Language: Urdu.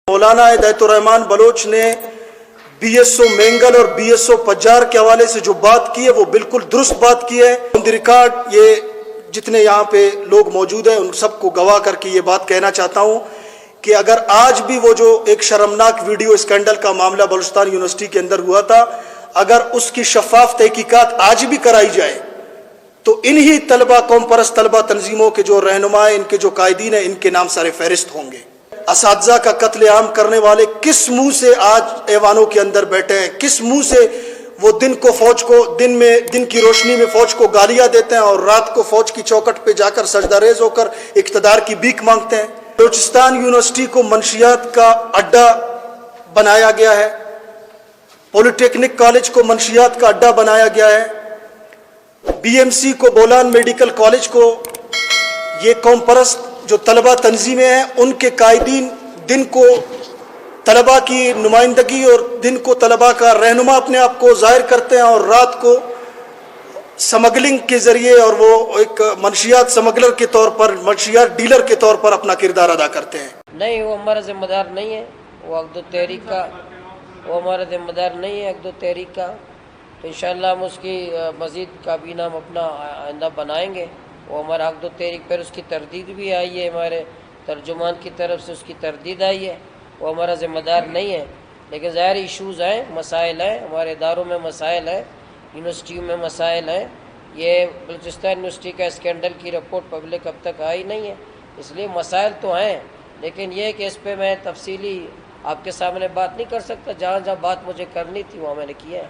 مولانا ہدایت الرحمان بلوچ نے بی ایس او مینگل اور بی ایس او پجار کے حوالے سے جو بات کی ہے وہ بالکل درست بات کی ہے. آن دی ریکارڈ یہ جتنے یہاں پہ لوگ موجود ہیں ان سب کو گواہ کر کے یہ بات کہنا چاہتا ہوں کہ اگر آج بھی وہ جو ایک شرمناک ویڈیو اسکینڈل کا معاملہ بلوچستان یونیورسٹی کے اندر ہوا تھا، اگر اس کی شفاف تحقیقات آج بھی کرائی جائے تو انہی طلبہ، قوم پرست طلبہ تنظیموں کے جو رہنما، ان کے جو قائدین ہیں، ان کے نام سر فہرست ہوں گے. اساتذہ کا قتل عام کرنے والے کس منہ سے آج ایوانوں کے اندر بیٹھے ہیں؟ کس منہ سے وہ دن کو فوج کو دن کی روشنی میں فوج کو گالیاں دیتے ہیں اور رات کو فوج کی چوکٹ پہ جا کر سجدہ ریز ہو کر اقتدار کی بھیک مانگتے ہیں؟ بلوچستان یونیورسٹی کو منشیات کا اڈا بنایا گیا ہے، پولی ٹیکنک کالج کو منشیات کا اڈا بنایا گیا ہے، بی ایم سی کو، بولان میڈیکل کالج کو، یہ قوم پرست جو طلبہ تنظیمیں ہیں ان کے قائدین دن کو طلبہ کی نمائندگی اور دن کو طلبہ کا رہنما اپنے آپ کو ظاہر کرتے ہیں اور رات کو سمگلنگ کے ذریعے اور وہ ایک منشیات سمگلر کے طور پر، منشیات ڈیلر کے طور پر اپنا کردار ادا کرتے ہیں. نہیں، وہ ہمارا ذمہ دار نہیں ہے، وہ عقد و تحریک کا، وہ ہمارا ذمہ دار نہیں ہے عقد و تحریک کا. تو انشاءاللہ ہم اس کی مزید کابینہ ہم اپنا آئندہ بنائیں گے. وہ ہمارا عقد و تحریک پر اس کی تردید بھی آئی ہے، ہمارے ترجمان کی طرف سے اس کی تردید آئی ہے. وہ ہمارا ذمہ دار نہیں ہے، لیکن ظاہر ایشوز ہیں، مسائل ہیں، ہمارے اداروں میں مسائل ہیں، یونیورسٹیوں میں مسائل ہیں. یہ بلوچستان یونیورسٹی کا اسکینڈل کی رپورٹ پبلک اب تک آئی نہیں ہے، اس لیے مسائل تو ہیں، لیکن یہ کہ اس پہ میں تفصیلی آپ کے سامنے بات نہیں کر سکتا. جہاں جہاں بات مجھے کرنی تھی وہاں میں نے کیا ہے.